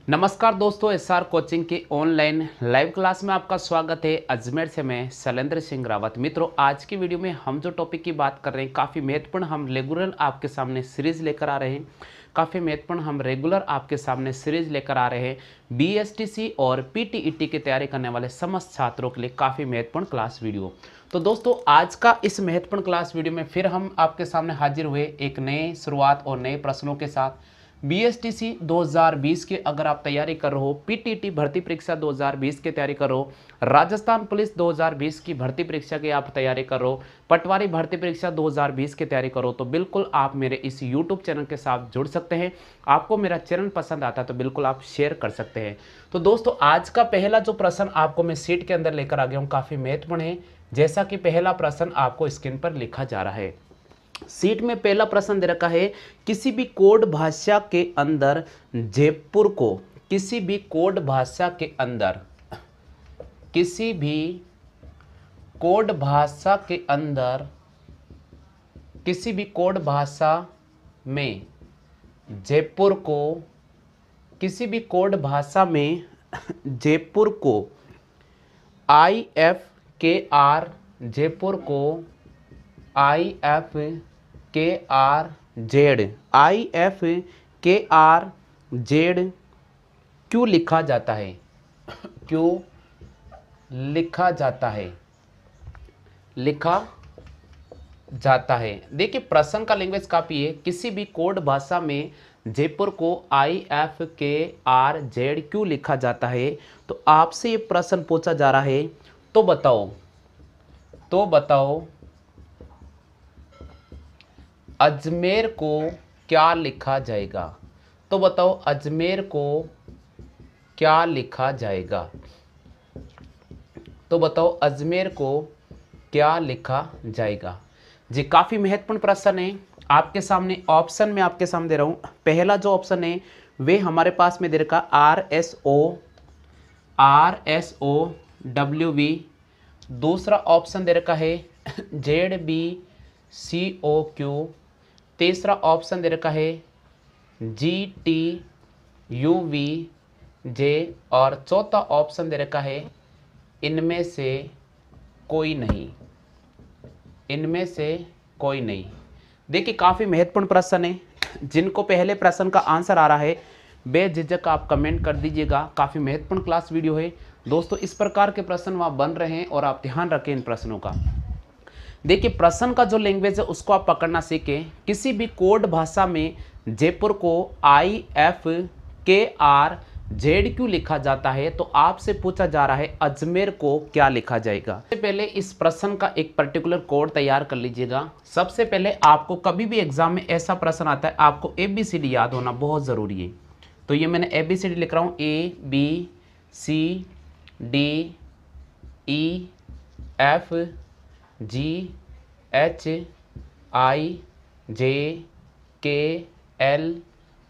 नमस्कार दोस्तों, SR coaching की ऑनलाइन लाइव क्लास में आपका स्वागत है। अजमेर से मैं शैलेंद्र सिंह रावत। मित्रों, आज की वीडियो में हम जो टॉपिक की बात कर रहे हैं काफ़ी महत्वपूर्ण, हम रेगुलर आपके सामने सीरीज लेकर आ रहे हैं। काफ़ी महत्वपूर्ण हम रेगुलर आपके सामने सीरीज लेकर आ रहे हैं। बीएसटीसी और पीटीईटी की तैयारी करने वाले समस्त छात्रों के लिए काफ़ी महत्वपूर्ण क्लास वीडियो। तो दोस्तों, आज का इस महत्वपूर्ण क्लास वीडियो में फिर हम आपके सामने हाजिर हुए एक नए शुरुआत और नए प्रश्नों के साथ। बीएसटीसी 2020 की अगर आप तैयारी कर रहे हो, पीटीटी भर्ती परीक्षा 2020 की तैयारी कर रहे हो, राजस्थान पुलिस 2020 की भर्ती परीक्षा की आप तैयारी कर रहे हो, पटवारी भर्ती परीक्षा 2020 की तैयारी करो, तो बिल्कुल आप मेरे इस यूट्यूब चैनल के साथ जुड़ सकते हैं। आपको मेरा चैनल पसंद आता है तो बिल्कुल आप शेयर कर सकते हैं। तो दोस्तों, आज का पहला जो प्रश्न आपको मैं सीट के अंदर लेकर आ गया हूँ, काफ़ी महत्वपूर्ण है। जैसा कि पहला प्रश्न आपको स्क्रीन पर लिखा जा रहा है, सीट में पहला प्रश्न दे रखा है, किसी भी कोड भाषा के अंदर जयपुर को, किसी भी कोड भाषा के अंदर, किसी भी कोड भाषा के अंदर, किसी भी कोड भाषा में जयपुर को, किसी भी कोड भाषा में जयपुर को IFKR, जयपुर को IFKRZ, IFKRZ क्यों लिखा जाता है, क्यों लिखा जाता है, लिखा जाता है। देखिए, प्रश्न का लैंग्वेज काफी है। किसी भी कोड भाषा में जयपुर को IFKRZ क्यों लिखा जाता है, तो आपसे ये प्रश्न पूछा जा रहा है। तो बताओ, तो बताओ अजमेर को क्या लिखा जाएगा, तो बताओ अजमेर को क्या लिखा जाएगा, तो बताओ अजमेर को क्या लिखा जाएगा। जी, काफ़ी महत्वपूर्ण प्रश्न है। आपके सामने ऑप्शन में आपके सामने दे रहा हूँ। पहला जो ऑप्शन है वे हमारे पास में दे रखा RSOWV। दूसरा ऑप्शन दे रखा है ZBCOQ। तीसरा ऑप्शन दे रखा है GTUVJ। और चौथा ऑप्शन दे रखा है इनमें से कोई नहीं, इनमें से कोई नहीं। देखिए, काफ़ी महत्वपूर्ण प्रश्न है। जिनको पहले प्रश्न का आंसर आ रहा है बेझिझक आप कमेंट कर दीजिएगा। काफ़ी महत्वपूर्ण क्लास वीडियो है दोस्तों। इस प्रकार के प्रश्न वहाँ बन रहे हैं और आप ध्यान रखें इन प्रश्नों का। देखिए, प्रश्न का जो लैंग्वेज है उसको आप पकड़ना सीखें। किसी भी कोड भाषा में जयपुर को IFKRZ क्यों लिखा जाता है, तो आपसे पूछा जा रहा है अजमेर को क्या लिखा जाएगा। सबसे पहले इस प्रश्न का एक पर्टिकुलर कोड तैयार कर लीजिएगा। सबसे पहले आपको कभी भी एग्जाम में ऐसा प्रश्न आता है, आपको ABCD याद होना बहुत ज़रूरी है। तो ये मैंने ABCD लिख रहा हूँ, ABCDEFGHIJKL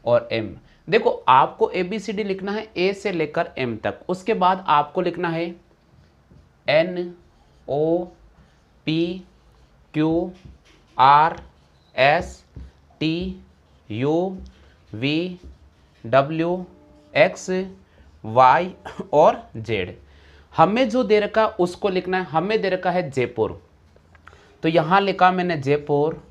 और M। देखो, आपको ABCD लिखना है A से लेकर M तक। उसके बाद आपको लिखना है NOPQRSTUVWXY और Z। हमें जो दे रखा उसको लिखना है। हमें दे रखा है जयपुर, तो यहाँ लिखा मैंने जयपुर।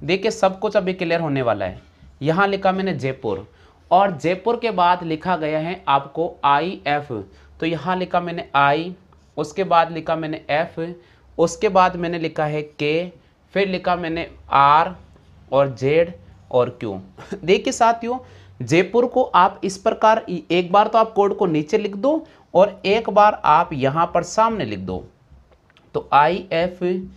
देखिए, सब कुछ अभी क्लियर होने वाला है। यहाँ लिखा मैंने जयपुर और जयपुर के बाद लिखा गया है आपको IF, तो यहाँ लिखा मैंने I, उसके बाद लिखा मैंने F, उसके बाद मैंने लिखा है K, फिर लिखा मैंने R और Z और Q। देखिए साथियों, जयपुर को आप इस प्रकार, एक बार तो आप कोड को नीचे लिख दो और एक बार आप यहाँ पर सामने लिख दो। तो IFKRZ।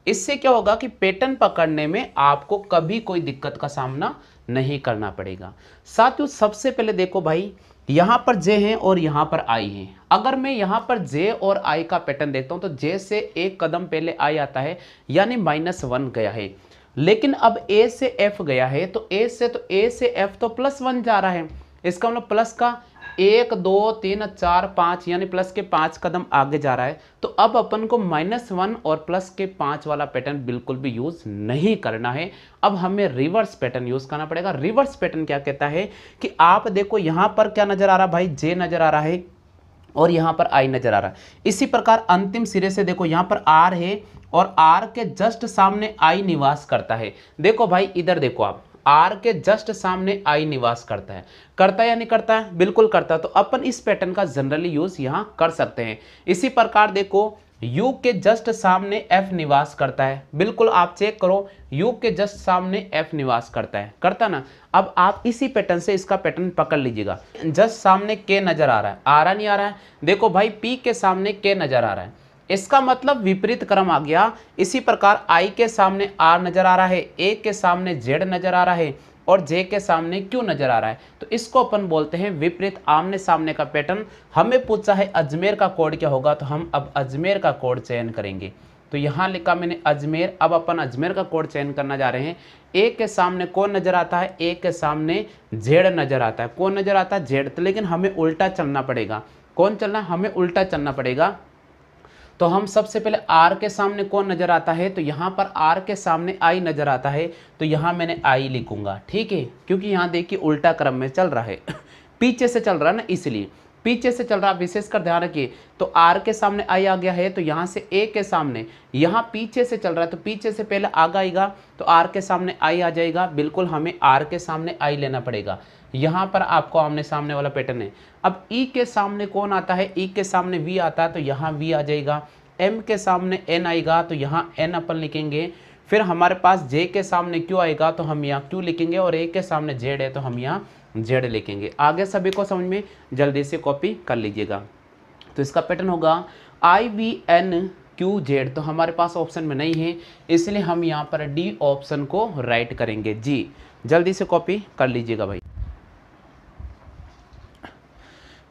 इससे क्या होगा कि पैटर्न पकड़ने में आपको कभी कोई दिक्कत का सामना नहीं करना पड़ेगा। साथियों, सबसे पहले देखो भाई, यहाँ पर J है और यहाँ पर I है। अगर मैं यहाँ पर J और I का पैटर्न देखता हूँ तो J से एक कदम पहले I आता है, यानी -1 गया है। लेकिन अब A से F गया है, तो A से F तो +1 जा रहा है। इसका मतलब प्लस का 1 2 3 4 5 यानी प्लस के 5 कदम आगे जा रहा है। तो अब अपन को -1 और प्लस के 5 वाला पैटर्न बिल्कुल भी यूज नहीं करना है। अब हमें रिवर्स पैटर्न यूज करना पड़ेगा। रिवर्स पैटर्न क्या कहता है कि आप देखो यहां पर क्या नजर आ रहा है भाई, जे नजर आ रहा है और यहां पर आई नजर आ रहा है। इसी प्रकार अंतिम सिरे से देखो यहां पर आर है और आर के जस्ट सामने आई निवास करता है। देखो भाई इधर देखो आप, आर के जस्ट सामने आई निवास करता है या नहीं करता है? बिल्कुल करता है। तो अपन इस पैटर्न का जनरली यूज यहां कर सकते हैं। इसी प्रकार देखो यू के जस्ट सामने एफ निवास करता है। बिल्कुल आप चेक करो, यू के जस्ट सामने एफ निवास करता ना। अब आप इसी पैटर्न से इसका पैटर्न पकड़ लीजिएगा। जस्ट सामने के नजर आ रहा है, आ रहा नहीं आ रहा है? देखो भाई पी के सामने के नजर आ रहा है, इसका मतलब विपरीत क्रम आ गया। इसी प्रकार आई के सामने आर नजर आ रहा है, ए के सामने जेड नजर आ रहा है और जे के सामने क्यू नजर आ रहा है। तो इसको अपन बोलते हैं विपरीत आमने सामने का पैटर्न। हमें पूछा है अजमेर का कोड क्या होगा, तो हम अब अजमेर का कोड चयन करेंगे। तो यहाँ लिखा मैंने अजमेर। अब अपन अजमेर का कोड चयन करना जा रहे हैं। ए के सामने कौन नजर आता है? ए के सामने जेड नजर आता है। कौन नजर आता है? जेड। तो लेकिन हमें उल्टा चलना पड़ेगा। कौन चलना? हमें उल्टा चलना पड़ेगा। तो हम सबसे पहले आर के सामने कौन नजर आता है? तो यहाँ पर आर के सामने आई नजर आता है, तो यहाँ मैंने आई लिखूंगा, ठीक है, क्योंकि यहाँ देखिए उल्टा क्रम में चल रहा है पीछे से चल रहा है ना, इसलिए पीछे से चल रहा। विशेषकर ध्यान रखिए। तो आर के सामने आई आ गया है, तो यहाँ से ए के सामने, यहाँ पीछे से चल रहा है तो पीछे से पहले आगे आएगा, तो आर के सामने आई आ जाएगा। बिल्कुल हमें आर के सामने आई लेना पड़ेगा। यहाँ पर आपको आमने सामने वाला पैटर्न है। अब ई के सामने कौन आता है? ई के सामने वी आता है, तो यहाँ वी आ जाएगा। एम के सामने एन आएगा, तो यहाँ एन अपन लिखेंगे। फिर हमारे पास जे के सामने क्यू आएगा, तो हम यहाँ क्यू लिखेंगे और ए के सामने जेड है, तो हम यहाँ जेड लिखेंगे। आगे सभी को समझ में? जल्दी से कॉपी कर लीजिएगा। तो इसका पैटर्न होगा आई वी एन क्यू जेड। तो हमारे पास ऑप्शन में नहीं है, इसलिए हम यहाँ पर डी ऑप्शन को राइट करेंगे। जी जल्दी से कॉपी कर लीजिएगा भाई।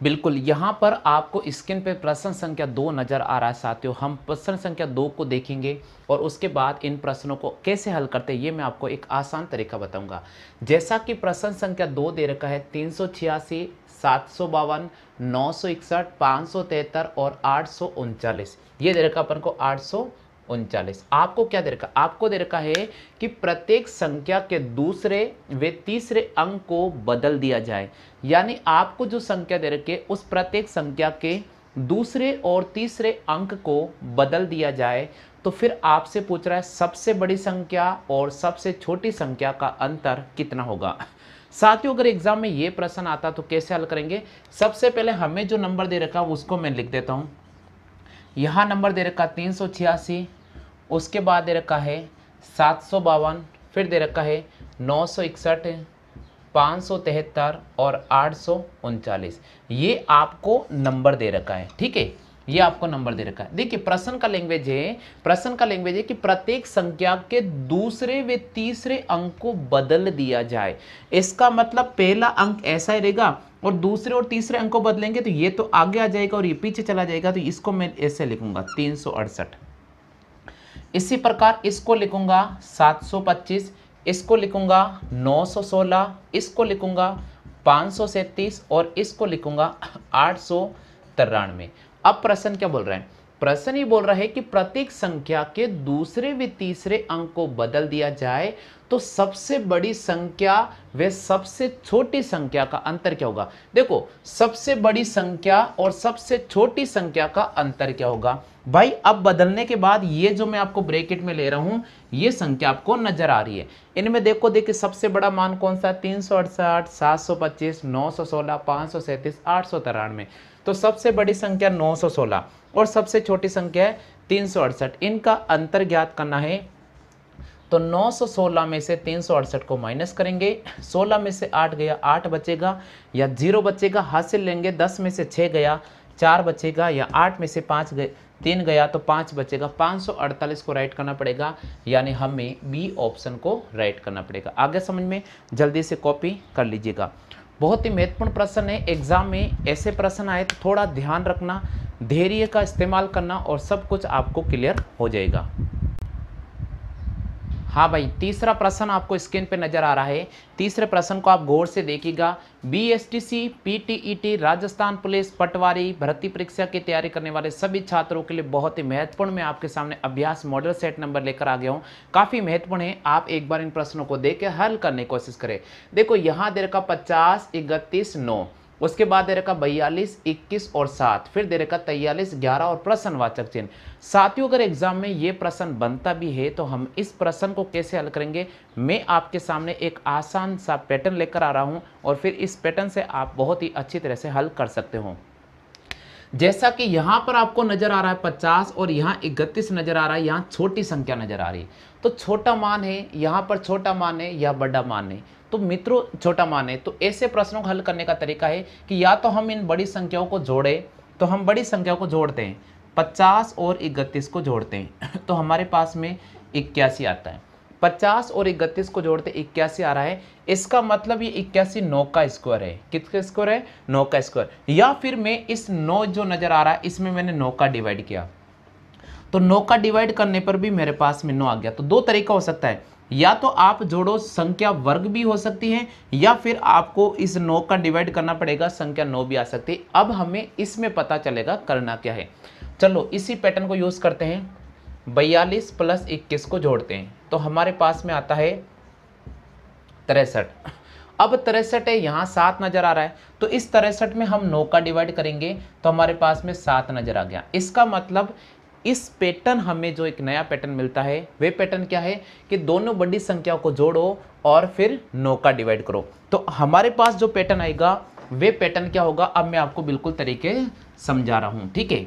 बिल्कुल यहाँ पर आपको स्क्रीन पे प्रश्न संख्या 2 नज़र आ रहा है साथियों। हम प्रश्न संख्या 2 को देखेंगे और उसके बाद इन प्रश्नों को कैसे हल करते हैं ये मैं आपको एक आसान तरीका बताऊंगा। जैसा कि प्रश्न संख्या 2 दे रखा है 386, 752, 961, 573 और 839। ये दे रखा अपन को 839। आपको क्या दे रखा? आपको दे रखा है कि प्रत्येक संख्या के दूसरे व तीसरे अंक को बदल दिया जाए। यानी आपको जो संख्या दे रखी है उस प्रत्येक संख्या के दूसरे और तीसरे अंक को बदल दिया जाए। तो फिर आपसे पूछ रहा है सबसे बड़ी संख्या और सबसे छोटी संख्या का अंतर कितना होगा। साथियों अगर एग्जाम में ये प्रश्न आता तो कैसे हल करेंगे? सबसे पहले हमें जो नंबर दे रखा उसको मैं लिख देता हूँ। यहाँ नंबर दे रखा 386, उसके बाद दे रखा है 752, फिर दे रखा है 961, 573 और 839। ये आपको नंबर दे रखा है, ठीक है, ये आपको नंबर दे रखा है। देखिए प्रश्न का लैंग्वेज है कि प्रत्येक संख्या के दूसरे व तीसरे अंक को बदल दिया जाए। इसका मतलब पहला अंक ऐसा ही रहेगा और दूसरे और तीसरे अंक को बदलेंगे तो ये तो आगे आ जाएगा और ये पीछे चला जाएगा। तो इसको मैं ऐसे लिखूंगा 368। इसी प्रकार इसको लिखूंगा 725, इसको लिखूंगा 916, इसको लिखूंगा 537 और इसको लिखूंगा 893। अब प्रश्न क्या बोल रहा है? प्रश्न ये बोल रहा है कि प्रत्येक संख्या के दूसरे व तीसरे अंक को बदल दिया जाए तो सबसे बड़ी संख्या व सबसे छोटी संख्या का अंतर क्या होगा। देखो सबसे बड़ी संख्या और सबसे छोटी संख्या का अंतर क्या होगा भाई। अब बदलने के बाद ये जो मैं आपको ब्रैकेट में ले रहा हूं ये संख्या आपको नजर आ रही है। इनमें देखो देखिए सबसे बड़ा मान कौन सा? 368, 725, 916, 537, 893। तो सबसे बड़ी संख्या 916 और सबसे छोटी संख्या है 368। इनका अंतर ज्ञात करना है तो 916 में से 368 को माइनस करेंगे। 16 में से 8 गया, 8 बचेगा या 0 बचेगा, हासिल लेंगे। 10 में से 6 गया, 4 बचेगा या 8 में से 3 गया तो 5 बचेगा। 548 को राइट करना पड़ेगा, यानी हमें बी ऑप्शन को राइट करना पड़ेगा। आगे समझ में? जल्दी से कॉपी कर लीजिएगा। बहुत ही महत्वपूर्ण प्रश्न है। एग्जाम में ऐसे प्रश्न आए तो थोड़ा ध्यान रखना, धैर्य का इस्तेमाल करना और सब कुछ आपको क्लियर हो जाएगा। हाँ भाई, तीसरा प्रश्न आपको स्क्रीन पे नजर आ रहा है। तीसरे प्रश्न को आप गौर से देखिएगा। बीएसटीसी, पीटीईटी, राजस्थान पुलिस, पटवारी भर्ती परीक्षा की तैयारी करने वाले सभी छात्रों के लिए बहुत ही महत्वपूर्ण मैं आपके सामने अभ्यास मॉडल सेट नंबर लेकर आ गया हूँ। काफ़ी महत्वपूर्ण है, आप एक बार इन प्रश्नों को देख के हल करने की कोशिश करें। देखो यहाँ दे रखा 50, 31, 9, उसके बाद दे रखा 42, 21 और 7, फिर दे रखा 43, 11 और प्रश्नवाचक चिन्ह। साथियों, अगर एग्जाम में ये प्रश्न बनता भी है तो हम इस प्रश्न को कैसे हल करेंगे, मैं आपके सामने एक आसान सा पैटर्न लेकर आ रहा हूं और फिर इस पैटर्न से आप बहुत ही अच्छी तरह से हल कर सकते हो। जैसा कि यहाँ पर आपको नजर आ रहा है 50 और यहाँ 31 नजर आ रहा है, यहाँ छोटी संख्या नजर आ रही है। तो छोटा मान है, यहाँ पर छोटा मान है या बड़ा मान है, तो मित्रों छोटा मान है। तो ऐसे प्रश्नों को हल करने का तरीका है कि या तो हम इन बड़ी संख्याओं को जोड़े, तो हम बड़ी संख्याओं को जोड़ते हैं, 50 और 31 को जोड़ते हैं तो हमारे पास में 81 आता है। 50 और 31 को जोड़ते 81 आ रहा है। इसका मतलब ये 81 9 का स्क्वायर है। किसका स्क्वायर है? 9 का स्क्वायर। या फिर मैं इस 9 जो नजर आ रहा है इसमें मैंने 9 का डिवाइड किया, तो 9 का डिवाइड करने पर भी मेरे पास में 9 आ गया। तो दो तरीका हो सकता है, या तो आप जोड़ो संख्या वर्ग भी हो सकती है, या फिर आपको इस 9 का डिवाइड करना पड़ेगा, संख्या 9 भी आ सकती है। अब हमें इसमें पता चलेगा करना क्या है। चलो इसी पैटर्न को यूज करते हैं। 42 प्लस 21 को जोड़ते हैं तो हमारे पास में आता है 63। अब 63 है, यहाँ 7 नजर आ रहा है, तो इस 63 में हम 9 का डिवाइड करेंगे तो हमारे पास में 7 नजर आ गया। इसका मतलब इस पैटर्न हमें जो एक नया पैटर्न मिलता है वे पैटर्न क्या है कि दोनों बड़ी संख्याओं को जोड़ो और फिर 9 का डिवाइड करो। तो हमारे पास जो पैटर्न आएगा वे पैटर्न क्या होगा, अब मैं आपको बिल्कुल तरीके समझा रहा हूं। ठीक है,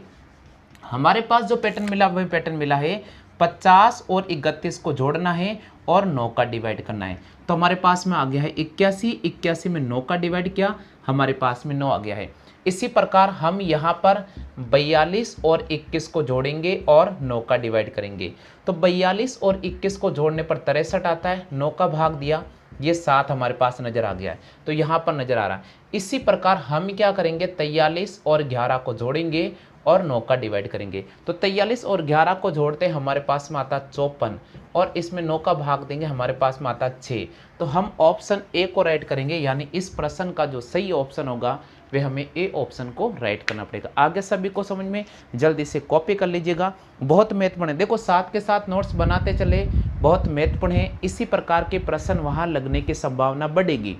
हमारे पास जो पैटर्न मिला वही पैटर्न मिला है 50 और 31 को जोड़ना है और 9 का डिवाइड करना है। तो हमारे पास में आ गया है 81 में 9 का डिवाइड किया, हमारे पास में 9 आ गया है। इसी प्रकार हम यहाँ पर 42 और 21 को जोड़ेंगे और 9 का डिवाइड करेंगे। तो 42 और 21 को जोड़ने पर 63 आता है, 9 का भाग दिया, ये 7 हमारे पास नजर आ गया है, तो यहाँ पर नजर आ रहा है। इसी प्रकार हम क्या करेंगे, 43 और 11 को जोड़ेंगे और 9 का डिवाइड करेंगे। तो 43 और 11 को जोड़ते हमारे पास में आता 54 और इसमें 9 का भाग देंगे, हमारे पास में आता 6। तो हम ऑप्शन ए को राइट करेंगे, यानी इस प्रश्न का जो सही ऑप्शन होगा वे हमें ए ऑप्शन को राइट करना पड़ेगा। आगे सभी को समझ में, जल्दी से कॉपी कर लीजिएगा, बहुत महत्वपूर्ण है। देखो साथ के साथ नोट्स बनाते चले, बहुत महत्वपूर्ण है। इसी प्रकार के प्रश्न वहाँ लगने की संभावना बढ़ेगी।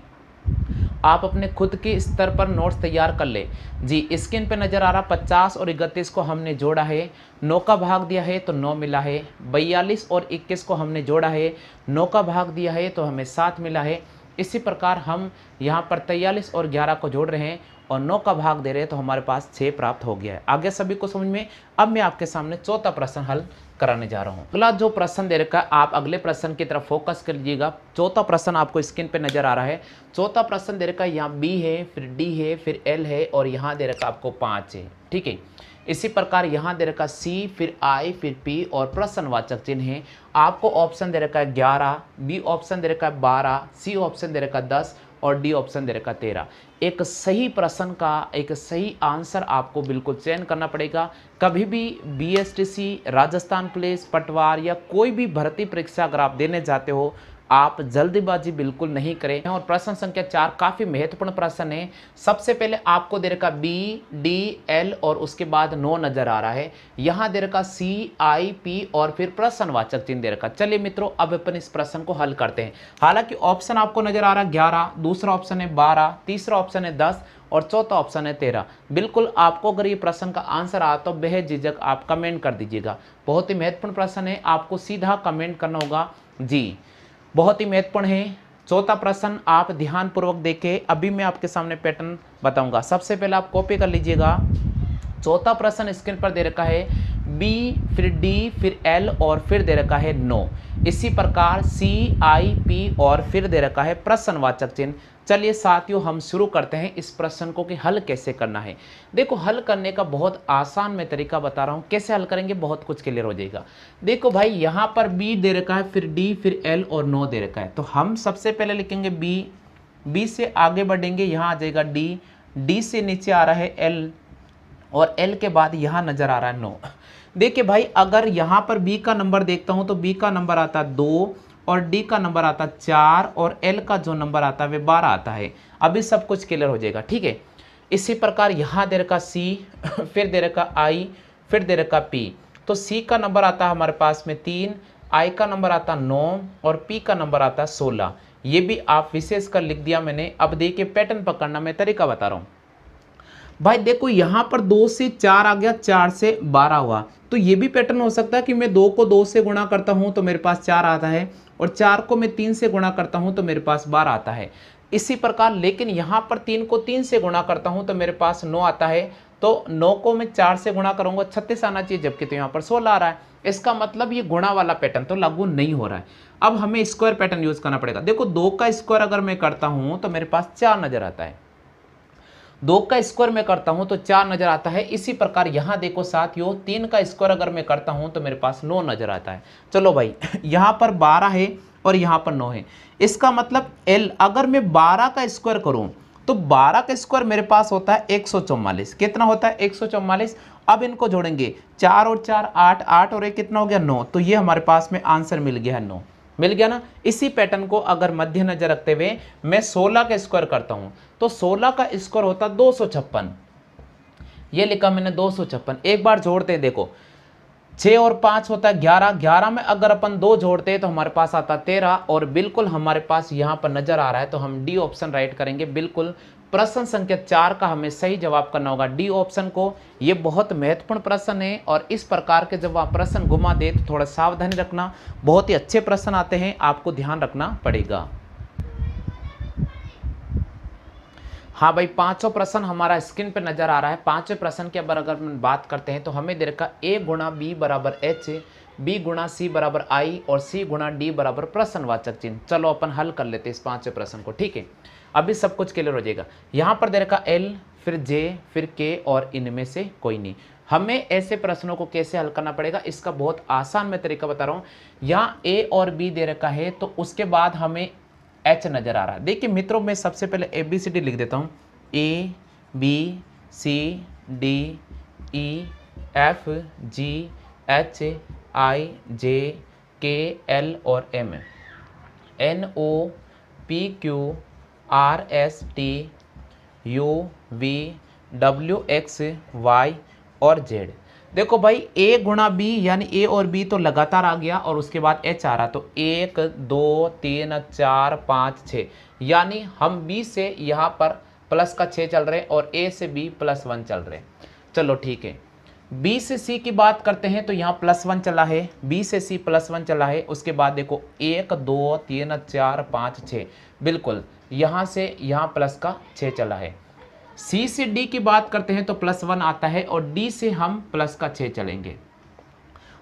आप अपने खुद के स्तर पर नोट्स तैयार कर ले जी। स्क्रीन पे नजर आ रहा 50 और 31 को हमने जोड़ा है, 9 का भाग दिया है तो 9 मिला है। 42 और 21 को हमने जोड़ा है, 9 का भाग दिया है तो हमें 7 मिला है। इसी प्रकार हम यहाँ पर 43 और 11 को जोड़ रहे हैं और 9 का भाग दे रहे हैं तो हमारे पास 6 प्राप्त हो गया है। आगे सभी को समझ में। अब मैं आपके सामने चौथा प्रश्न हल कराने जा रहा हूँ। अगला जो प्रश्न दे रखा है, आप अगले प्रश्न की तरफ फोकस कर लीजिएगा। चौथा प्रश्न आपको स्क्रीन पे नजर आ रहा है। चौथा प्रश्न दे रखा है, यहाँ बी है, फिर डी है, फिर एल है और यहाँ दे रखा आपको 5 है। ठीक है, इसी प्रकार यहाँ दे रखा सी, फिर आई, फिर पी और प्रश्नवाचक चिन्ह है। आपको ऑप्शन दे रखा है 11, बी ऑप्शन दे रखा है 12, सी ऑप्शन दे रखा है 10 और डी ऑप्शन दे रखा 13। एक सही प्रश्न का एक सही आंसर आपको बिल्कुल चयन करना पड़ेगा। कभी भी बीएसटीसी, राजस्थान पुलिस, पटवार या कोई भी भर्ती परीक्षा अगर आप देने जाते हो, आप जल्दीबाजी बिल्कुल नहीं करें। और प्रश्न संख्या 4 काफी महत्वपूर्ण प्रश्न है। सबसे पहले आपको दे रखा बी, डी, एल और उसके बाद 9 नजर आ रहा है। यहाँ दे रखा सी, आई, पी और फिर प्रश्नवाचक चिन्ह दे रखा। चलिए मित्रों, अब अपन इस प्रश्न को हल करते हैं। हालांकि ऑप्शन आपको नजर आ रहा है 11, दूसरा ऑप्शन है 12, तीसरा ऑप्शन है 10 और चौथा ऑप्शन है 13। बिल्कुल आपको अगर ये प्रश्न का आंसर आ तो बेझिझक आप कमेंट कर दीजिएगा। बहुत ही महत्वपूर्ण प्रश्न है, आपको सीधा कमेंट करना होगा जी। बहुत ही महत्वपूर्ण है। चौथा प्रश्न आप ध्यानपूर्वक देखें, अभी मैं आपके सामने पैटर्न बताऊंगा। सबसे पहले आप कॉपी कर लीजिएगा। चौथा प्रश्न स्क्रीन पर दे रखा है बी, फिर डी, फिर एल और फिर दे रखा है 9। इसी प्रकार सी, आई, पी और फिर दे रखा है प्रश्नवाचक चिन्ह। चलिए साथियों, हम शुरू करते हैं इस प्रश्न को कि हल कैसे करना है। देखो हल करने का बहुत आसान मैं तरीका बता रहा हूँ, कैसे हल करेंगे बहुत कुछ क्लियर हो जाएगा। देखो भाई, यहाँ पर बी दे रखा है, फिर डी, फिर एल और 9 दे रखा है। तो हम सबसे पहले लिखेंगे बी, बी से आगे बढ़ेंगे, यहाँ आ जाएगा डी, डी से नीचे आ रहा है एल और एल के बाद यहाँ नजर आ रहा है 9। देखिए भाई, अगर यहाँ पर बी का नंबर देखता हूँ तो बी का नंबर आता है 2 और डी का नंबर आता है 4 और एल का जो नंबर आता है वे 12 आता है। अभी सब कुछ क्लियर हो जाएगा, ठीक है। इसी प्रकार यहाँ दे रखा सी, फिर दे रखा आई, फिर दे रखा पी। तो सी का नंबर आता है हमारे पास में 3, आई का नंबर आता 9 और पी का नंबर आता 16। ये भी आप विशेष कर लिख दिया मैंने। अब देखिए पैटर्न पकड़ना, मैं तरीका बता रहा हूँ भाई। देखो यहाँ पर 2 से 4 आ गया, 4 से 12 हुआ, तो ये भी पैटर्न हो सकता है कि मैं 2 को 2 से गुणा करता हूँ तो मेरे पास 4 आता है, और 4 को मैं 3 से गुणा करता हूँ तो मेरे पास 12 आता है। इसी प्रकार लेकिन यहाँ पर 3 को 3 से गुणा करता हूँ तो मेरे पास 9 आता है, तो 9 को मैं 4 से गुणा करूंगा 36 आना चाहिए, जबकि तो यहाँ पर 16 आ रहा है। इसका मतलब ये गुणा वाला पैटर्न तो लागू नहीं हो रहा है। अब हमें स्क्वायर पैटर्न यूज करना पड़ेगा। देखो 2 का स्क्वायर अगर मैं करता हूँ तो मेरे पास 4 नजर आता है, 2 का स्क्वायर में करता हूं तो 4 नजर आता है। इसी प्रकार यहां देखो साथियों 3 का स्क्वायर अगर मैं करता हूं तो मेरे पास 9 नजर आता है। चलो भाई यहां पर 12 है और यहां पर 9 है। इसका मतलब L अगर मैं 12 का स्क्वायर करूं तो 12 का स्क्वायर मेरे पास होता है 144। कितना होता है? 144। अब इनको जोड़ेंगे, 4 और 4 8, 8 और 1 कितना हो गया? 9। तो ये हमारे पास में आंसर मिल गया है 9। मिल गया ना। इसी पैटर्न को अगर मध्य नजर रखते हुए मैं 16 का स्क्वायर करता हूं तो 16 का स्क्वायर होता 256। ये लिखा मैंने 256। एक बार जोड़ते हैं, देखो 6 और 5 होता है 11, 11 में अगर अपन 2 जोड़ते हैं तो हमारे पास आता 13, और बिल्कुल हमारे पास यहाँ पर नजर आ रहा है तो हम डी ऑप्शन राइट करेंगे। बिल्कुल प्रश्न संख्या 4 का हमें सही जवाब करना होगा डी ऑप्शन को। ये बहुत महत्वपूर्ण प्रश्न है, और इस प्रकार के जब आप प्रश्न घुमा दे तो थोड़ा सावधानी रखना। बहुत ही अच्छे प्रश्न आते हैं, आपको ध्यान रखना पड़ेगा। हाँ भाई, पांचों प्रश्न हमारा स्क्रीन पे नजर आ रहा है। पांचों प्रश्न के अगर हम बात करते हैं तो हमें दे रखा ए गुणा बी बराबर एच, बी गुणा सी बराबर आई और सी गुणा डी बराबर प्रश्नवाचक चिन्ह। चलो अपन हल कर लेते हैं इस पांचों प्रश्न को, ठीक है। अभी सब कुछ क्लियर हो जाएगा। यहाँ पर दे रखा एल, फिर जे, फिर के और इनमें से कोई नहीं। हमें ऐसे प्रश्नों को कैसे हल करना पड़ेगा, इसका बहुत आसान मैं तरीका बता रहा हूँ। यहाँ ए और बी दे रखा है तो उसके बाद हमें एच नजर आ रहा है। देखिए मित्रों, मैं सबसे पहले ABCD लिख देता हूँ। ABCDEFGHIJKL और M, NOPQRSTUVWXY और Z। देखो भाई ए गुणा बी यानी ए और बी तो लगातार आ गया, और उसके बाद एच आ रहा, तो 1 2 3 4 5 6, यानी हम बी से यहाँ पर प्लस का 6 चल रहे हैं और ए से बी +1 चल रहे हैं। चलो ठीक है, बी से सी की बात करते हैं तो यहाँ +1 चला है, बी से सी +1 चला है। उसके बाद देखो 1 2 3 4 5 6, बिल्कुल यहाँ से यहाँ प्लस का 6 चला है। सी से डी की बात करते हैं तो +1 आता है, और डी से हम प्लस का 6 चलेंगे।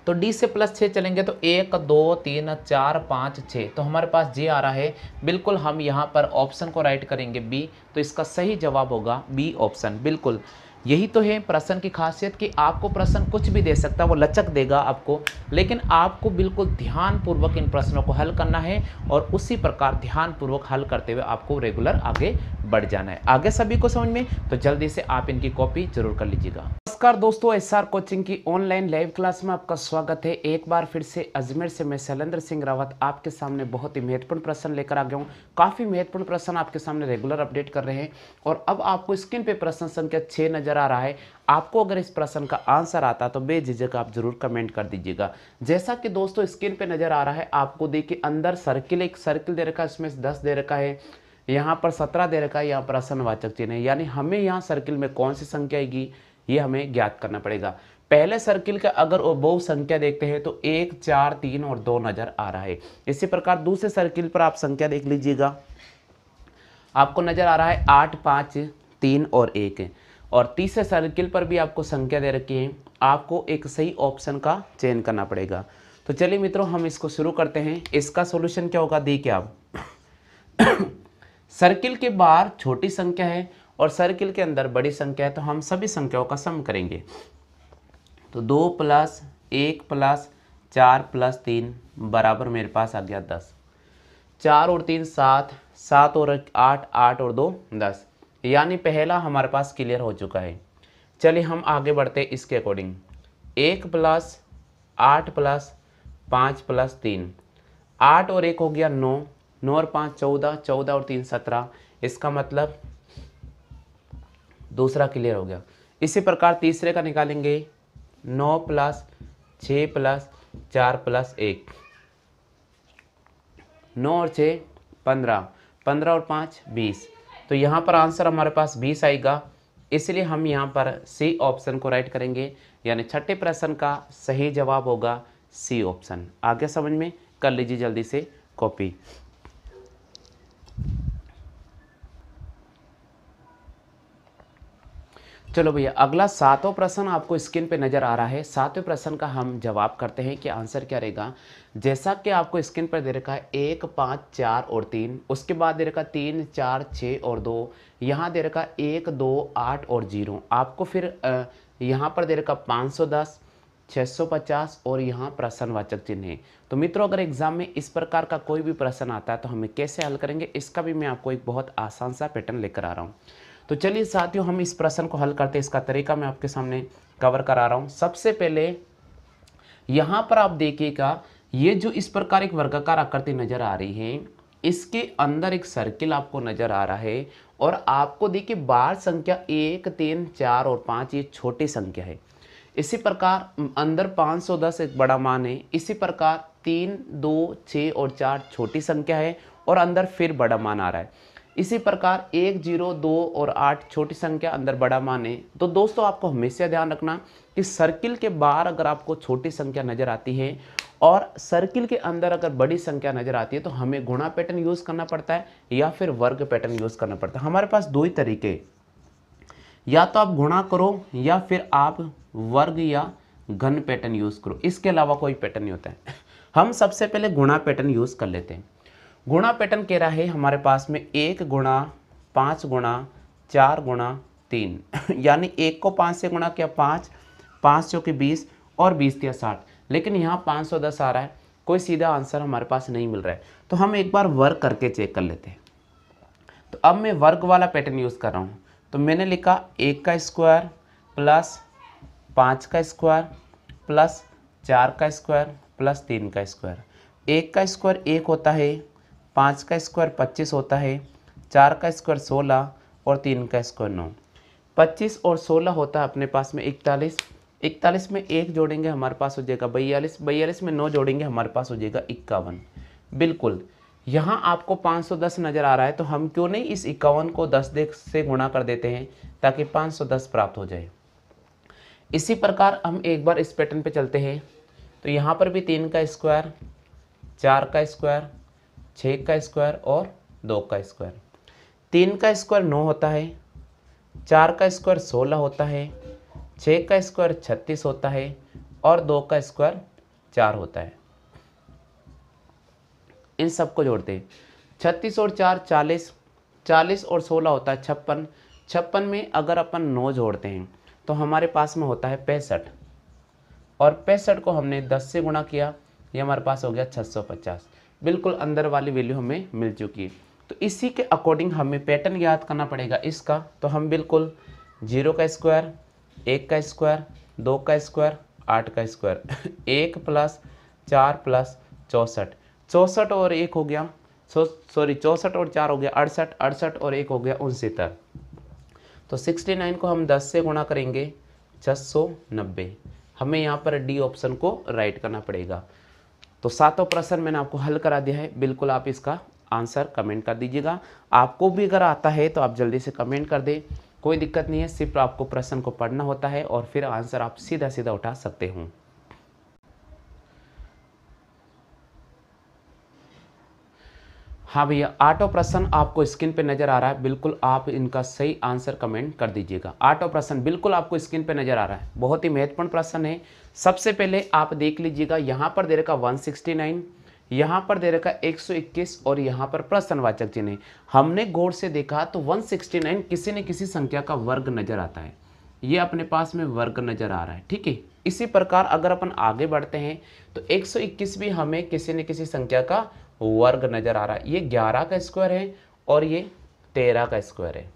तो डी से +6 चलेंगे तो 1 2 3 4 5 6, तो हमारे पास जे आ रहा है। बिल्कुल हम यहाँ पर ऑप्शन को राइट करेंगे बी, तो इसका सही जवाब होगा बी ऑप्शन। बिल्कुल यही तो है प्रश्न की खासियत कि आपको प्रश्न कुछ भी दे सकता है, वो लचक देगा आपको, लेकिन आपको बिल्कुल ध्यानपूर्वक इन प्रश्नों को हल करना है, और उसी प्रकार ध्यानपूर्वक हल करते हुए आपको रेगुलर आगे बढ़ जाना है। आगे सभी को समझ में, तो जल्दी से आप इनकी कॉपी जरूर कर लीजिएगा। नमस्कार दोस्तों, SR कोचिंग की ऑनलाइन लाइव क्लास में आपका स्वागत है। एक बार फिर से अजमेर से मैं शैलेंद्र सिंह रावत आपके सामने बहुत ही महत्वपूर्ण प्रश्न लेकर आ गया हूँ। काफ़ी महत्वपूर्ण प्रश्न आपके सामने रेगुलर अपडेट कर रहे हैं, और अब आपको स्क्रीन पे प्रश्न संख्या 6 नजर आ रहा है। आपको अगर इस प्रश्न का आंसर आता तो बेझिझक आप जरूर कमेंट कर दीजिएगा। जैसा कि दोस्तों स्क्रीन पे नजर आ रहा है, आपको देखिए अंदर सर्किल, एक सर्किल दे रखा है, इसमें 10 दे रखा है, यहाँ पर 17 दे रखा है, यहाँ प्रश्नवाचक चिन्ह है। यानी हमें यहाँ सर्किल में कौन सी संख्या आएगी ये हमें ज्ञात करना पड़ेगा। पहले सर्किल का अगर बहु संख्या देखते हैं तो 1 4 3 और 2 नजर आ रहा है। इसी प्रकार दूसरे सर्किल पर आप संख्या देख लीजिएगा, आपको नजर आ रहा है 8 5 3 और 1, और तीसरे सर्किल पर भी आपको संख्या दे रखी है। आपको एक सही ऑप्शन का चयन करना पड़ेगा। तो चलिए मित्रों, हम इसको शुरू करते हैं। इसका सॉल्यूशन क्या होगा, देखिए आप सर्किल के बाहर छोटी संख्या है और सर्किल के अंदर बड़ी संख्या है, तो हम सभी संख्याओं का सम करेंगे। तो 2 + 1 + 4 + 3 बराबर मेरे पास आ गया 10। 4 और 3 7, 7 और 8 8 और 2 10, यानी पहला हमारे पास क्लियर हो चुका है। चलिए हम आगे बढ़ते हैं इसके अकॉर्डिंग। 1 + 8 + 5 + 3 8 और 1 हो गया 9, 9 और 5 14, 14 और 3 17। इसका मतलब दूसरा क्लियर हो गया। इसी प्रकार तीसरे का निकालेंगे, 9 प्लस 6 प्लस 4 प्लस 1, 9 और 6 15, 15 और 5 20। तो यहाँ पर आंसर हमारे पास 20 आएगा, इसलिए हम यहाँ पर सी ऑप्शन को राइट करेंगे, यानी छठे प्रश्न का सही जवाब होगा सी ऑप्शन। आगे समझ में, कर लीजिए जल्दी से कॉपी। चलो भैया, अगला सातवां प्रश्न आपको स्क्रीन पे नज़र आ रहा है। सातवें प्रश्न का हम जवाब करते हैं कि आंसर क्या रहेगा। जैसा कि आपको स्क्रीन पर दे रखा है 1 5 4 और 3, उसके बाद दे रखा 3 4 6 और 2, यहाँ दे रखा 1 2 8 और 0। आपको फिर यहाँ पर दे रखा 510 650 और यहाँ प्रश्नवाचक चिन्ह है। तो मित्रों, अगर एग्जाम में इस प्रकार का कोई भी प्रश्न आता है तो हमें कैसे हल करेंगे, इसका भी मैं आपको एक बहुत आसान सा पैटर्न लेकर आ रहा हूँ। तो चलिए साथियों, हम इस प्रश्न को हल करते हैं। इसका तरीका मैं आपके सामने कवर करा रहा हूँ। सबसे पहले यहाँ पर आप देखिएगा, ये जो इस प्रकार एक वर्गाकार आकृति नजर आ रही है, इसके अंदर एक सर्किल आपको नजर आ रहा है, और आपको देखिए बार संख्या 1 3 4 और 5 ये छोटी संख्या है। इसी प्रकार अंदर 510 एक बड़ा मान है। इसी प्रकार 3 2 6 और 4 छोटी संख्या है, और अंदर फिर बड़ा मान आ रहा है। इसी प्रकार 1 0 2 और 8 छोटी संख्या, अंदर बड़ा मान है। तो दोस्तों, आपको हमेशा ध्यान रखना कि सर्किल के बाहर अगर आपको छोटी संख्या नजर आती है और सर्किल के अंदर अगर बड़ी संख्या नजर आती है, तो हमें गुणा पैटर्न यूज करना पड़ता है या फिर वर्ग पैटर्न यूज करना पड़ता है। हमारे पास दो ही तरीके, या तो आप गुणा करो या फिर आप वर्ग या घन पैटर्न यूज करो, इसके अलावा कोई पैटर्न नहीं होता है। हम सबसे पहले गुणा पैटर्न यूज कर लेते हैं। गुणा पैटर्न कह रहा है हमारे पास में 1 गुणा 5 गुणा 4 गुणा 3 यानी 1 को 5 से गुणा किया 5, 5 चौके 20 और 20 तिया 60, लेकिन यहाँ 510 आ रहा है। कोई सीधा आंसर हमारे पास नहीं मिल रहा है, तो हम एक बार वर्ग करके चेक कर लेते हैं। तो अब मैं वर्ग वाला पैटर्न यूज़ कर रहा हूँ। तो मैंने लिखा 1 का स्क्वायर प्लस 5 का स्क्वायर प्लस 4 का स्क्वायर प्लस 3 का स्क्वायर। 1 का स्क्वायर 1 होता है, 5 का स्क्वायर 25 होता है, 4 का स्क्वायर 16 और 3 का स्क्वायर 9। 25 और 16 होता है अपने पास में 41, 41 में 1 जोड़ेंगे हमारे पास हो जाएगा 42, 42 में 9 जोड़ेंगे हमारे पास हो जाएगा 51। बिल्कुल, यहाँ आपको 510 नज़र आ रहा है, तो हम क्यों नहीं इस 51 को 10 से गुणा कर देते हैं ताकि 510 प्राप्त हो जाए। इसी प्रकार हम एक बार इस पैटर्न पे चलते हैं। तो यहाँ पर भी 3 का स्क्वायर, 4 का स्क्वायर, 6 का स्क्वायर और 2 का स्क्वायर। 3 का स्क्वायर 9 होता है, 4 का स्क्वायर 16 होता है, 6 का स्क्वायर 36 होता है और 2 का स्क्वायर 4 होता है। इन सबको जोड़ते हैं, 36 और 4 40, 40 और 16 होता है 56, 56 में अगर अपन 9 जोड़ते हैं तो हमारे पास में होता है 65, और 65 को हमने 10 से गुणा किया, ये हमारे पास हो गया 650। बिल्कुल अंदर वाली वैल्यू हमें मिल चुकी है। तो इसी के अकॉर्डिंग हमें पैटर्न याद करना पड़ेगा इसका। तो हम बिल्कुल 0 का स्क्वायर, 1 का स्क्वायर, 2 का स्क्वायर, 8 का स्क्वायर, 1 प्लस 4 प्लस 64, 64 और 1 हो गया, सॉरी 64 और 4 हो गया 68, 68 और 1 हो गया 69। तो 69 को हम 10 से गुणा करेंगे 690। हमें यहाँ पर डी ऑप्शन को राइट करना पड़ेगा। तो सातों प्रश्न मैंने आपको हल करा दिया है। बिल्कुल आप इसका आंसर कमेंट कर दीजिएगा। आपको भी अगर आता है तो आप जल्दी से कमेंट कर दें, कोई दिक्कत नहीं है। सिर्फ आपको प्रश्न को पढ़ना होता है और फिर आंसर आप सीधा सीधा उठा सकते हो। हाँ भैया, 8वां प्रश्न आपको स्क्रीन पे नजर आ रहा है। बिल्कुल आप इनका सही आंसर कमेंट कर दीजिएगा। 8वां प्रश्न बिल्कुल आपको स्क्रीन पे नजर आ रहा है, बहुत ही महत्वपूर्ण प्रश्न है। सबसे पहले आप देख लीजिएगा, यहाँ पर दे रखा 169, यहाँ पर दे रखा 121 और यहाँ पर प्रश्नवाचक चिन्ह है। हमने गौर से देखा तो 169 किसी न किसी संख्या का वर्ग नजर आता है, ये अपने पास में वर्ग नजर आ रहा है, ठीक है। इसी प्रकार अगर अपन आगे बढ़ते हैं तो 121 भी हमें किसी न किसी संख्या का वर्ग नजर आ रहा है। ये 11 का स्क्वायर है और ये 13 का स्क्वायर है।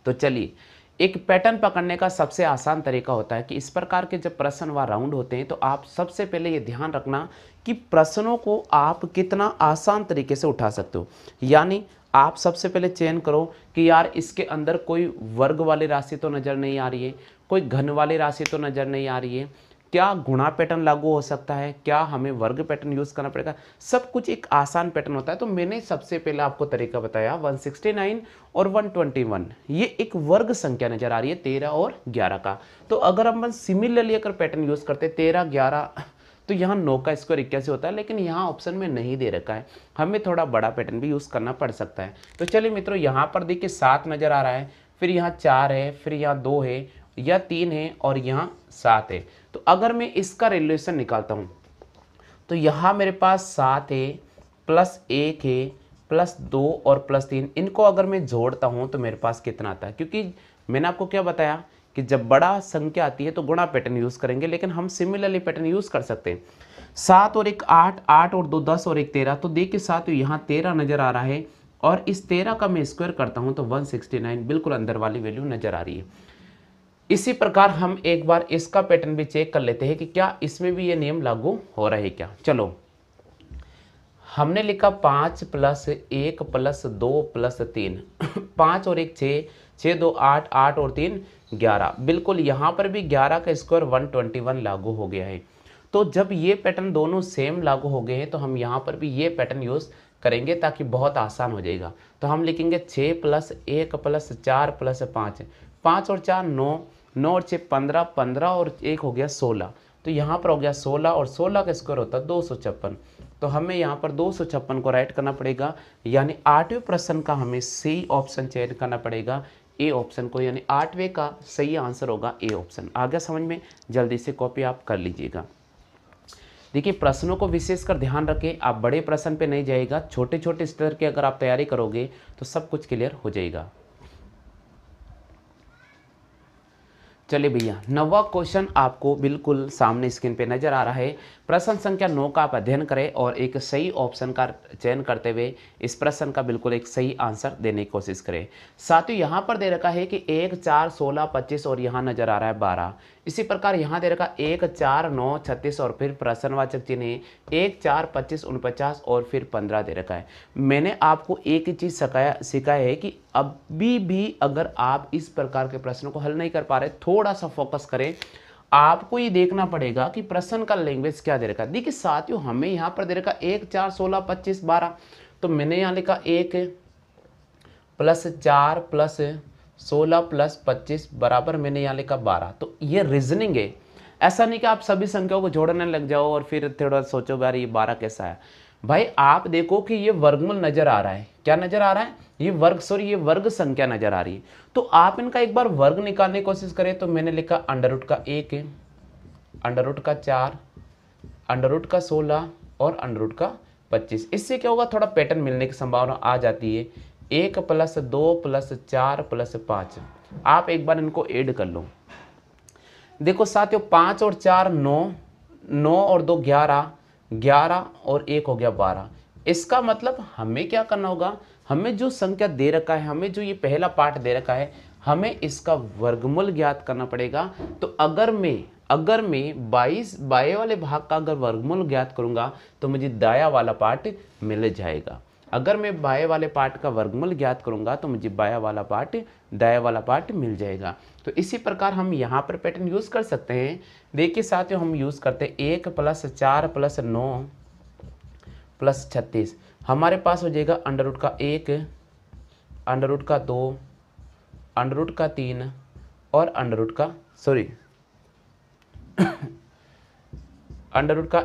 तो चलिए एक पैटर्न पकड़ने का सबसे आसान तरीका होता है कि इस प्रकार के जब प्रश्न व राउंड होते हैं तो आप सबसे पहले ये ध्यान रखना कि प्रश्नों को आप कितना आसान तरीके से उठा सकते हो। यानी आप सबसे पहले चयन करो कि यार इसके अंदर कोई वर्ग वाली राशि तो नज़र नहीं आ रही है, कोई घन वाली राशि तो नज़र नहीं आ रही है, क्या गुणा पैटर्न लागू हो सकता है, क्या हमें वर्ग पैटर्न यूज़ करना पड़ेगा। सब कुछ एक आसान पैटर्न होता है। तो मैंने सबसे पहले आपको तरीका बताया 169 और 121, ये एक वर्ग संख्या नज़र आ रही है 13 और 11 का। तो अगर हम सिमिलरली अगर पैटर्न यूज़ करते 13 11, तो यहाँ 9 का स्क्वायर 81 होता है, लेकिन यहाँ ऑप्शन में नहीं दे रखा है, हमें थोड़ा बड़ा पैटर्न भी यूज़ करना पड़ सकता है। तो चलिए मित्रों, यहाँ पर देखिए 7 नज़र आ रहा है, फिर यहाँ 4 है, फिर यहाँ 2 है, या 3 है और यहाँ 7 है। तो अगर मैं इसका रिलेशन निकालता हूँ तो यहाँ मेरे पास 7 है, प्लस 1 है, प्लस 2 और प्लस 3, इनको अगर मैं जोड़ता हूँ तो मेरे पास कितना आता है। क्योंकि मैंने आपको क्या बताया कि जब बड़ा संख्या आती है तो गुणा पैटर्न यूज़ करेंगे, लेकिन हम सिमिलरली पैटर्न यूज़ कर सकते हैं। 7 और 1 8, 8 और 2 10 और 1 13। तो देखिए साथियों, यहाँ 13 नज़र आ रहा है और इस 13 का मैं स्क्वायर करता हूँ तो 169 बिल्कुल अंदर वाली वैल्यू नज़र आ रही है। इसी प्रकार हम एक बार इसका पैटर्न भी चेक कर लेते हैं कि क्या इसमें भी ये नियम लागू हो रहा है क्या। चलो, हमने लिखा 5 + 1 + 2 + 3 5 और 1 6, 6 2 8, 8 और 3 11। बिल्कुल यहाँ पर भी 11 का स्क्वायर 121 लागू हो गया है। तो जब ये पैटर्न दोनों सेम लागू हो गए हैं तो हम यहाँ पर भी ये पैटर्न यूज़ करेंगे ताकि बहुत आसान हो जाएगा। तो हम लिखेंगे 6 + 1 + 4 + 5, 5 और 4 9, 9 और 6 15, 15 और 1 हो गया 16। तो यहाँ पर हो गया 16 और 16 का स्क्वायर होता है 256। तो हमें यहाँ पर 256 को राइट करना पड़ेगा, यानी 8वें प्रश्न का हमें सही ऑप्शन चयन करना पड़ेगा, ए ऑप्शन को, यानी 8वें का सही आंसर होगा ए ऑप्शन। आ गया समझ में? जल्दी से कॉपी आप कर लीजिएगा। देखिए, प्रश्नों को विशेषकर ध्यान रखें, आप बड़े प्रश्न पे नहीं जाइएगा, छोटे छोटे स्तर के अगर आप तैयारी करोगे तो सब कुछ क्लियर हो जाएगा। चलिए भैया, 9वां क्वेश्चन आपको बिल्कुल सामने स्क्रीन पे नजर आ रहा है। प्रश्न संख्या 9 का आप अध्ययन करें और एक सही ऑप्शन का चयन करते हुए इस प्रश्न का बिल्कुल एक सही आंसर देने की कोशिश करें। साथ ही यहाँ पर दे रखा है कि 1 4 16 25 और यहाँ नजर आ रहा है 12। इसी प्रकार यहाँ दे रखा 1 4 9 36 और फिर प्रश्नवाचक चिन्ह 1 4 25 49 और फिर 15 दे रखा है। मैंने आपको एक ही चीज़ सिखाया है कि अभी भी अगर आप इस प्रकार के प्रश्नों को हल नहीं कर पा रहे, थोड़ा सा फोकस करें। आपको ये देखना पड़ेगा कि प्रश्न का लैंग्वेज क्या दे रखा है। देखिए साथियों, हमें यहाँ पर दे रखा 1 4 16 25 12, तो मैंने यहाँ लिखा 1 + 4 + 16 + 25 बराबर मैंने यहाँ लिखा 12। तो ये रीजनिंग है, ऐसा नहीं कि आप सभी संख्याओं को जोड़ने लग जाओ और फिर थोड़ा सोचो यार ये 12 कैसा है। भाई आप देखो कि ये वर्गमूल नजर आ रहा है, क्या नजर आ रहा है, ये वर्ग संख्या नजर आ रही है। तो आप इनका एक बार वर्ग निकालने की कोशिश करें। तो मैंने लिखा √1, √4, √16 और √25। इससे क्या होगा, थोड़ा पैटर्न मिलने की संभावना आ जाती है। 1 + 2 + 4 + 5, आप एक बार इनको ऐड कर लो। देखो साथियों, 5 और 4 9, 9 और 2 11, 11 और 1 हो गया 12। इसका मतलब हमें क्या करना होगा, हमें जो संख्या दे रखा है, हमें जो ये पहला पार्ट दे रखा है, हमें इसका वर्गमूल ज्ञात करना पड़ेगा। तो अगर मैं 22 बाएं वाले भाग का अगर वर्गमूल ज्ञात करूंगा तो मुझे दाया वाला पार्ट मिल जाएगा। अगर मैं बाएं वाले पार्ट का वर्गमूल ज्ञात करूंगा तो मुझे दाया वाला पार्ट मिल जाएगा। तो इसी प्रकार हम यहाँ पर पैटर्न यूज कर सकते हैं। देखिए साथियों, हम यूज करते हैं 1 + 4 + 9 + 36, हमारे पास हो जाएगा √1, √2, √3 और √1 +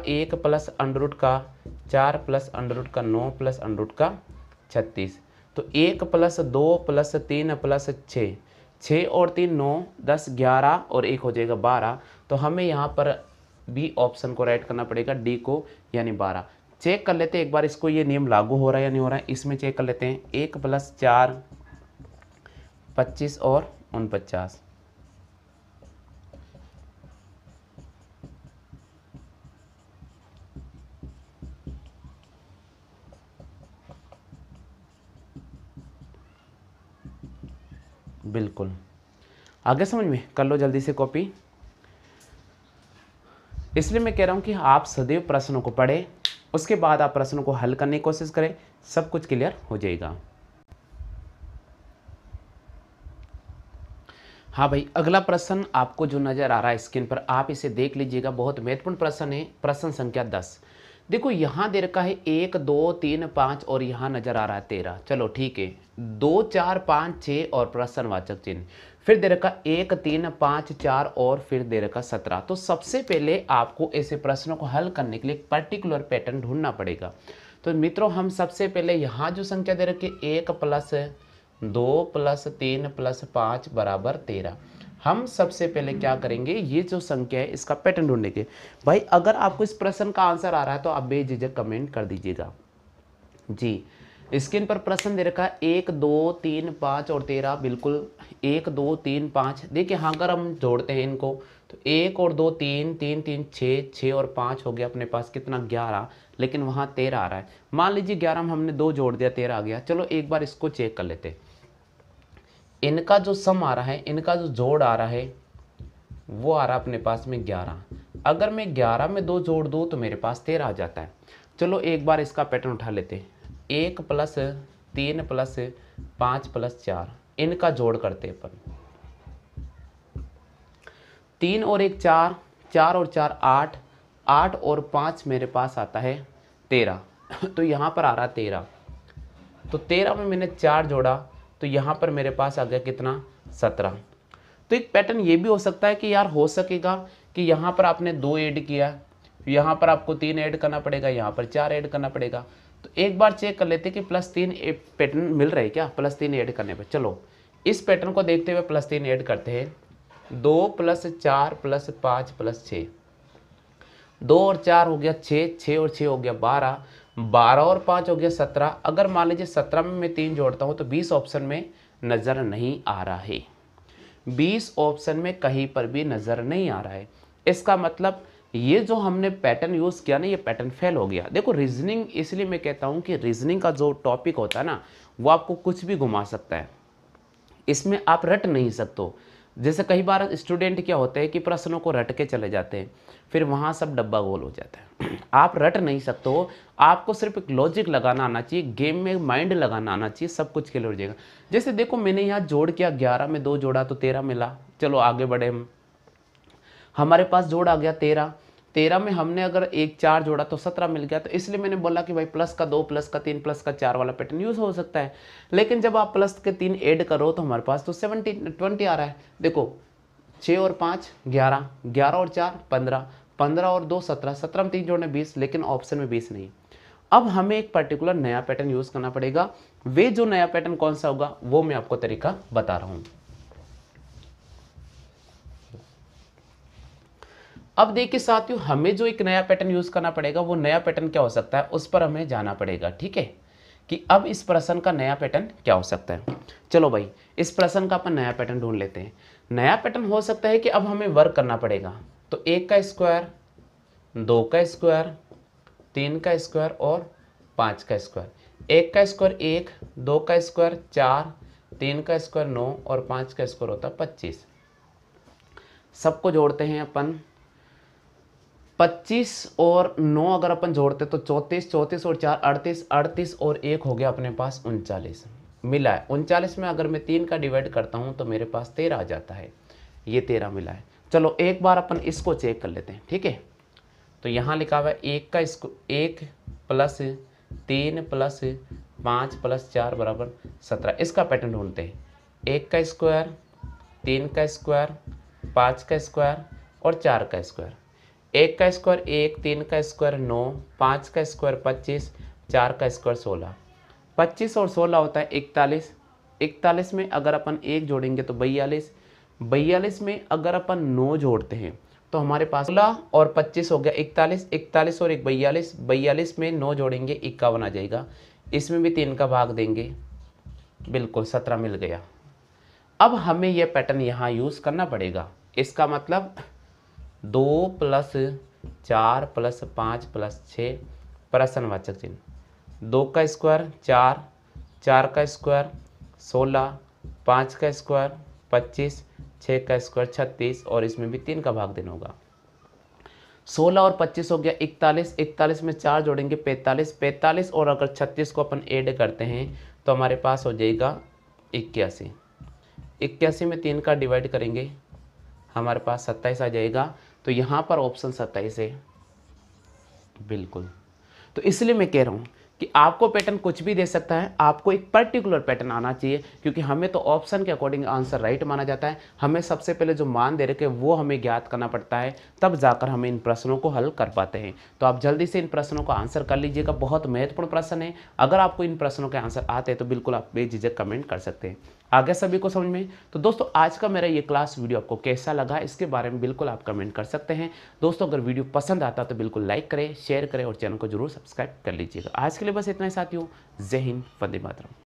1 + √4 + √9 + √36। तो 1 + 2 + 3 + 6, 6 और 3 9 10 11 और 1 हो जाएगा 12। तो हमें यहाँ पर बी ऑप्शन को राइट करना पड़ेगा, डी को, यानी 12। चेक कर लेते हैं एक बार इसको, ये नियम लागू हो रहा है या नहीं हो रहा है। इसमें चेक कर लेते हैं। 1 + 4 25 और 49। बिल्कुल आगे समझ में, कर लो जल्दी से कॉपी। इसलिए मैं कह रहा हूँ कि आप सदैव प्रश्नों को पढ़ें, उसके बाद आप प्रश्नों को हल करने की कोशिश करें, सब कुछ क्लियर हो जाएगा। हाँ भाई, अगला प्रश्न आपको जो नज़र आ रहा है स्क्रीन पर, आप इसे देख लीजिएगा, बहुत महत्वपूर्ण प्रश्न है। प्रश्न संख्या 10। देखो यहाँ दे रखा है 1 2 3 5 और यहाँ नज़र आ रहा है 13। चलो ठीक है, 2 4 5 6 और प्रश्नवाचक चिन्ह, फिर दे रखा 1 3 5 4 और फिर दे रखा 17। तो सबसे पहले आपको ऐसे प्रश्नों को हल करने के लिए एक पर्टिकुलर पैटर्न ढूंढना पड़ेगा। तो मित्रों, हम सबसे पहले यहाँ जो संख्या दे रखी 1 + 2 + 3 + 5 = 13, हम सबसे पहले क्या करेंगे, ये जो संख्या है इसका पैटर्न ढूंढेंगे। भाई अगर आपको इस प्रश्न का आंसर आ रहा है तो आप बेझिझक कमेंट कर दीजिएगा जी। स्क्रीन पर प्रश्न दे रखा है 1 2 3 5 और 13, बिल्कुल 1 2 3 5। देखिए हाँ, अगर हम जोड़ते हैं इनको तो 1 और 2 3 3 3 6 6 और 5 हो गया अपने पास कितना 11, लेकिन वहाँ 13 आ रहा है। मान लीजिए 11 में हमने 2 जोड़ दिया 13 आ गया। चलो एक बार इसको चेक कर लेते हैं। इनका जो सम आ रहा है, इनका जो जोड़ आ रहा है वो आ रहा है अपने पास में 11। अगर मैं 11 में 2 जोड़ दूँ तो मेरे पास 13 आ जाता है। चलो एक बार इसका पैटर्न उठा लेते हैं। 1 + 3 + 5 + 4, इनका जोड़ करते हैं अपन। 3 और 1 4, 4 और 4 8, 8 और 5 मेरे पास आता है 13। तो यहाँ पर आ रहा 13। तो 13 में मैंने 4 जोड़ा तो यहाँ पर मेरे पास आ गया कितना 17। तो एक पैटर्न ये भी हो सकता है कि यार हो सकेगा कि यहाँ पर आपने 2 ऐड किया, यहाँ पर आपको 3 ऐड करना पड़ेगा, यहाँ पर 4 ऐड करना पड़ेगा। तो एक बार चेक कर लेते कि +3 पैटर्न मिल रहा है क्या +3 ऐड करने पर। चलो इस पैटर्न को देखते हुए +3 ऐड करते हैं। 2 + 4 + 5 + 6, 2 और 4 हो गया 6, 6 और 6 हो गया 12, 12 और 5 हो गया 17। अगर मान लीजिए 17 में मैं 3 जोड़ता हूँ तो 20 ऑप्शन में नज़र नहीं आ रहा है। 20 ऑप्शन में कहीं पर भी नज़र नहीं आ रहा है। इसका मतलब ये जो हमने पैटर्न यूज़ किया ना, ये पैटर्न फेल हो गया। देखो रीजनिंग, इसलिए मैं कहता हूँ कि रीजनिंग का जो टॉपिक होता है ना, वो आपको कुछ भी घुमा सकता है, इसमें आप रट नहीं सकते हो। जैसे कई बार स्टूडेंट क्या होते हैं कि प्रश्नों को रट के चले जाते हैं, फिर वहाँ सब डब्बा गोल हो जाता है। आप रट नहीं सकते हो, आपको सिर्फ एक लॉजिक लगाना आना चाहिए, गेम में माइंड लगाना आना चाहिए, सब कुछ क्लियर हो जाएगा। जैसे देखो मैंने यहाँ जोड़ किया, 11 में 2 जोड़ा तो 13 मिला। चलो आगे बढ़े हम, हमारे पास जोड़ आ गया 13। 13 में हमने अगर 1 4 जोड़ा तो 17 मिल गया। तो इसलिए मैंने बोला कि भाई +2 +3 +4 वाला पैटर्न यूज़ हो सकता है। लेकिन जब आप +3 ऐड करो तो हमारे पास तो 20 आ रहा है। देखो 6 और 5 11, 11 और 4 15, 15 और 2 17, 17 में 3 जोड़ने 20, लेकिन ऑप्शन में 20 नहीं। अब हमें एक पर्टिकुलर नया पैटर्न यूज़ करना पड़ेगा। वे जो नया पैटर्न कौन सा होगा वो मैं आपको तरीका बता रहा हूँ। अब देखिए साथियों, हमें जो एक नया पैटर्न यूज़ करना पड़ेगा, वो नया पैटर्न क्या हो सकता है उस पर हमें जाना पड़ेगा। ठीक है, कि अब इस प्रश्न का नया पैटर्न क्या हो सकता है। चलो भाई, इस प्रश्न का अपन नया पैटर्न ढूंढ लेते हैं। नया पैटर्न हो सकता है कि अब हमें वर्क करना पड़ेगा। तो 1 का स्क्वायर, 2 का स्क्वायर, 3 का स्क्वायर और 5 का स्क्वायर। 1 का स्क्वायर 1, 2 का स्क्वायर 4, 3 का स्क्वायर 9 और 5 का स्क्वायर होता है 25। सबको जोड़ते हैं अपन। 25 और 9 अगर अपन जोड़ते तो 34, 34 और 4 38, 38 और 1 हो गया अपने पास 39 मिला है। 39 में अगर मैं 3 का डिवाइड करता हूँ तो मेरे पास 13 आ जाता है। ये 13 मिला है। चलो एक बार अपन इसको चेक कर लेते हैं। ठीक है, तो यहाँ लिखा हुआ है 1 + 3 + 5 + 4 = 17। इसका पैटर्न ढूंढते हैं। 1 का स्क्वायर, 3 का स्क्वायर, 5 का स्क्वायर और 4 का स्क्वायर। 1 का स्क्वायर 1, 3 का स्क्वायर 9, 5 का स्क्वायर 25, 4 का स्क्वायर 16। 25 और 16 होता है 41। 41 में अगर अपन 1 जोड़ेंगे तो 42। 42 में अगर अपन 9 जोड़ते हैं तो हमारे पास 16 और 25 हो गया 41। 41 और 1 42, 42 में 9 जोड़ेंगे 51 आ जाएगा। इसमें भी 3 का भाग देंगे, बिल्कुल 17 मिल गया। अब हमें यह पैटर्न यहाँ यूज़ करना पड़ेगा। इसका मतलब 2 + 4 + 5 + 6 प्रश्नवाचक चिन्ह। 2 का स्क्वायर 4, 4 का स्क्वायर 16, 5 का स्क्वायर 25, 6 का स्क्वायर 36 और इसमें भी 3 का भाग देना होगा। 16 और 25 हो गया 41, 41 में 4 जोड़ेंगे 45, 45 और अगर 36 को अपन ऐड करते हैं तो हमारे पास हो जाएगा 81, 81 में 3 का डिवाइड करेंगे हमारे पास 27 आ जाएगा। तो यहाँ पर ऑप्शन 27 है बिल्कुल। तो इसलिए मैं कह रहा हूँ कि आपको पैटर्न कुछ भी दे सकता है, आपको एक पर्टिकुलर पैटर्न आना चाहिए, क्योंकि हमें तो ऑप्शन के अकॉर्डिंग आंसर राइट माना जाता है। हमें सबसे पहले जो मान दे रखे वो हमें ज्ञात करना पड़ता है, तब जाकर हम इन प्रश्नों को हल कर पाते हैं। तो आप जल्दी से इन प्रश्नों का आंसर कर लीजिएगा, बहुत महत्वपूर्ण प्रश्न है। अगर आपको इन प्रश्नों के आंसर आते हैं तो बिल्कुल आप बेझिझक कमेंट कर सकते हैं। आगे सभी को समझ में। तो दोस्तों आज का मेरा ये क्लास वीडियो आपको कैसा लगा इसके बारे में बिल्कुल आप कमेंट कर सकते हैं। दोस्तों अगर वीडियो पसंद आता तो बिल्कुल लाइक करें, शेयर करें और चैनल को जरूर सब्सक्राइब कर लीजिएगा। आज के लिए बस इतना ही साथियों। जय हिंद, वंदे मातरम।